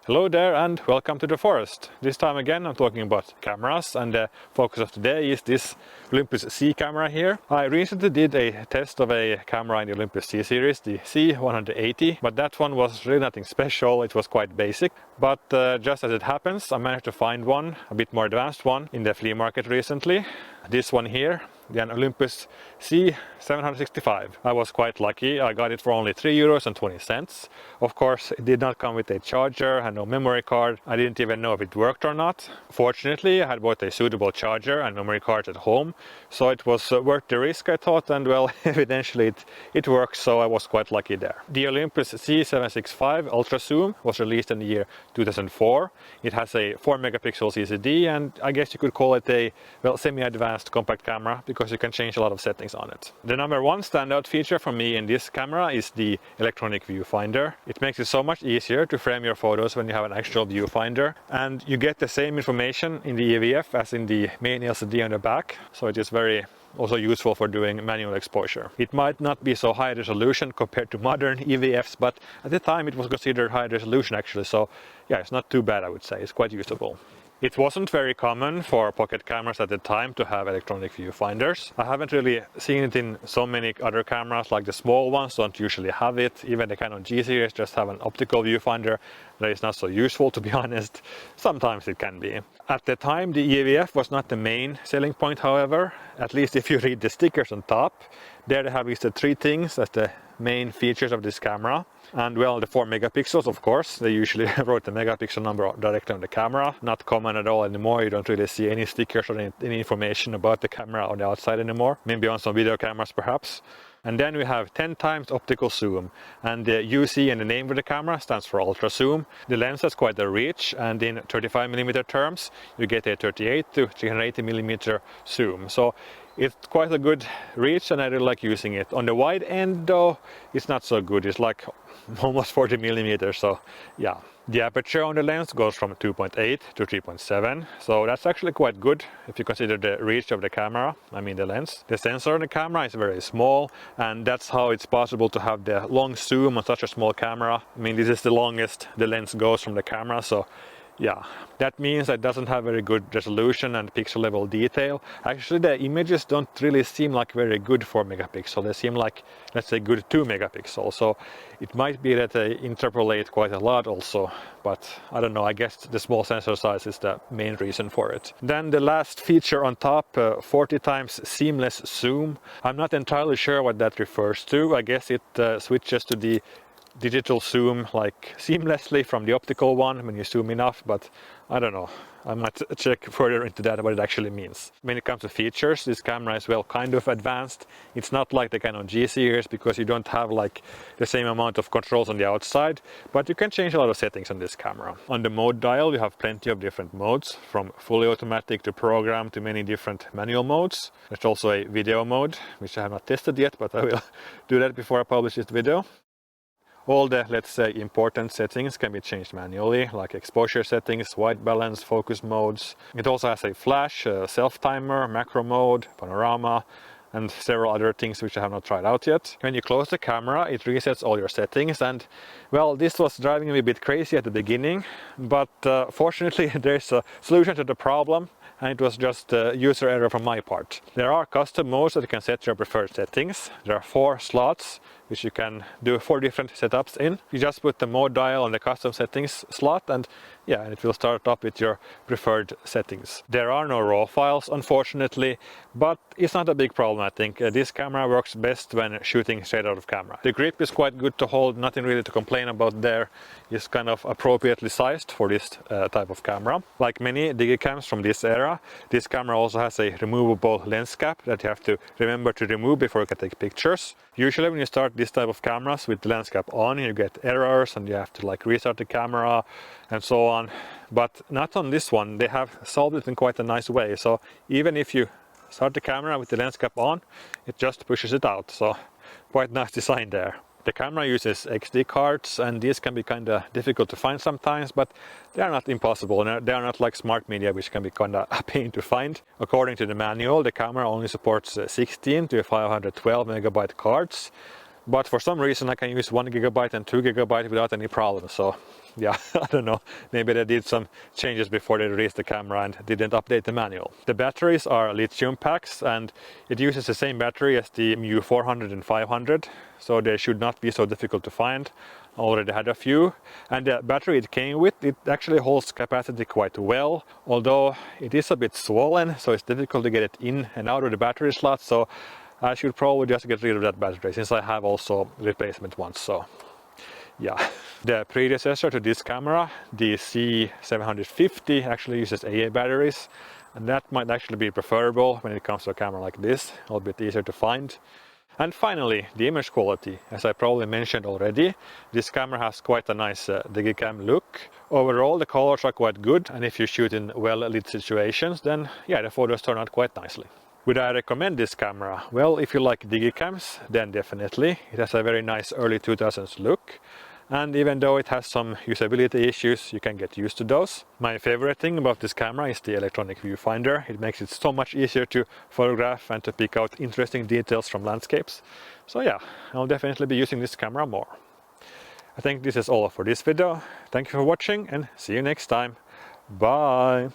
Hello there and welcome to the forest. This time again I'm talking about cameras, and the focus of today is this Olympus C camera here. I recently did a test of a camera in the Olympus C series, the C-180, but that one was really nothing special, it was quite basic. But just as it happens, I managed to find one, a bit more advanced one, in the flea market recently. This one here, the Olympus C-765. I was quite lucky, I got it for only €3.20. Of course, it did not come with a charger and no memory card. I didn't even know if it worked or not. Fortunately, I had bought a suitable charger and memory card at home, so it was worth the risk, I thought, and well, eventually it works, so I was quite lucky there. The Olympus C-765 Ultra Zoom was released in the year 2004. It has a 4 megapixel CCD, and I guess you could call it a, well, semi-advanced compact camera because you can change a lot of settings on it. The number one standout feature for me in this camera is the Electronic Viewfinder. It makes it so much easier to frame your photos when you have an actual viewfinder, and you get the same information in the EVF as in the main LCD on the back, so it is very also useful for doing manual exposure. It might not be so high resolution compared to modern EVFs, but at the time it was considered high resolution actually, so yeah, it's not too bad, I would say. It's quite usable. It wasn't very common for pocket cameras at the time to have electronic viewfinders. I haven't really seen it in so many other cameras, like the small ones don't usually have it. Even the Canon G series just have an optical viewfinder that is not so useful, to be honest. Sometimes it can be. At the time, the EVF was not the main selling point, however. At least if you read the stickers on top, there they have listed three things as the main features of this camera. And well, the 4 megapixels, of course, they usually wrote the megapixel number directly on the camera. Not common at all anymore. You don't really see any stickers or any information about the camera on the outside anymore. Maybe on some video cameras perhaps. And then we have 10 times optical zoom, and the UC in the name of the camera stands for ultra zoom. The lens has quite a reach, and in 35mm terms you get a 38 to 380mm zoom. So it's quite a good reach, and I really like using it. On the wide end though, it's not so good. It's like almost 40mm, so yeah. The aperture on the lens goes from 2.8 to 3.7, so that's actually quite good if you consider the reach of the camera, I mean the lens. The sensor on the camera is very small, and that's how it's possible to have the long zoom on such a small camera. I mean, this is the longest the lens goes from the camera, so yeah, that means that it doesn't have very good resolution and pixel level detail. Actually, the images don't really seem like very good 4 megapixel. They seem like, let's say, good 2 megapixel. So it might be that they interpolate quite a lot also, but I don't know, I guess the small sensor size is the main reason for it. Then the last feature on top, 40 times seamless zoom. I'm not entirely sure what that refers to. I guess it switches to the digital zoom like seamlessly from the optical one when you zoom enough, but I don't know. I might check further into that, what it actually means. When it comes to features, this camera is well kind of advanced. It's not like the Canon G series because you don't have like the same amount of controls on the outside, but you can change a lot of settings on this camera. On the mode dial you have plenty of different modes, from fully automatic to program to many different manual modes. There's also a video mode, which I have not tested yet, but I will do that before I publish this video. All the, let's say, important settings can be changed manually, like exposure settings, white balance, focus modes. It also has a flash, self-timer, macro mode, panorama, and several other things which I have not tried out yet. When you close the camera, it resets all your settings, and well, this was driving me a bit crazy at the beginning, but fortunately there's a solution to the problem, and it was just user error from my part. There are custom modes that you can set your preferred settings. There are 4 slots which you can do 4 different setups in. You just put the mode dial on the custom settings slot, and yeah, it will start up with your preferred settings. There are no RAW files, unfortunately, but it's not a big problem, I think. This camera works best when shooting straight out of camera. The grip is quite good to hold, nothing really to complain about there. It's kind of appropriately sized for this type of camera. Like many Digicams from this era, this camera also has a removable lens cap that you have to remember to remove before you can take pictures. Usually when you start this type of cameras with the lens cap on, you get errors and you have to like restart the camera and so on. But not on this one. They have solved it in quite a nice way. So even if you start the camera with the lens cap on, it just pushes it out. So quite nice design there. The camera uses XD cards, and these can be kind of difficult to find sometimes, but they are not impossible. They are not like smart media, which can be kind of a pain to find. According to the manual, the camera only supports 16 to 512 megabyte cards. but for some reason I can use 1 GB and 2 GB without any problem. So yeah, I don't know, maybe they did some changes before they released the camera and didn't update the manual. The batteries are lithium packs, and it uses the same battery as the Mu 400 and 500, so they should not be so difficult to find. I already had a few, and the battery it came with, it actually holds capacity quite well, although it is a bit swollen, so it's difficult to get it in and out of the battery slot. So I should probably just get rid of that battery, since I have also replacement ones. So yeah, the predecessor to this camera, the C-765, actually uses AA batteries, and that might actually be preferable when it comes to a camera like this, a little bit easier to find. And finally, the image quality. As I probably mentioned already, this camera has quite a nice Digicam look. Overall, the colors are quite good, and if you shoot in well-lit situations, then yeah, the photos turn out quite nicely. Would I recommend this camera? Well, if you like Digicams, then definitely. It has a very nice early 2000s look. And even though it has some usability issues, you can get used to those. My favorite thing about this camera is the Electronic Viewfinder. It makes it so much easier to photograph and to pick out interesting details from landscapes. So yeah, I'll definitely be using this camera more. I think this is all for this video. Thank you for watching and see you next time. Bye!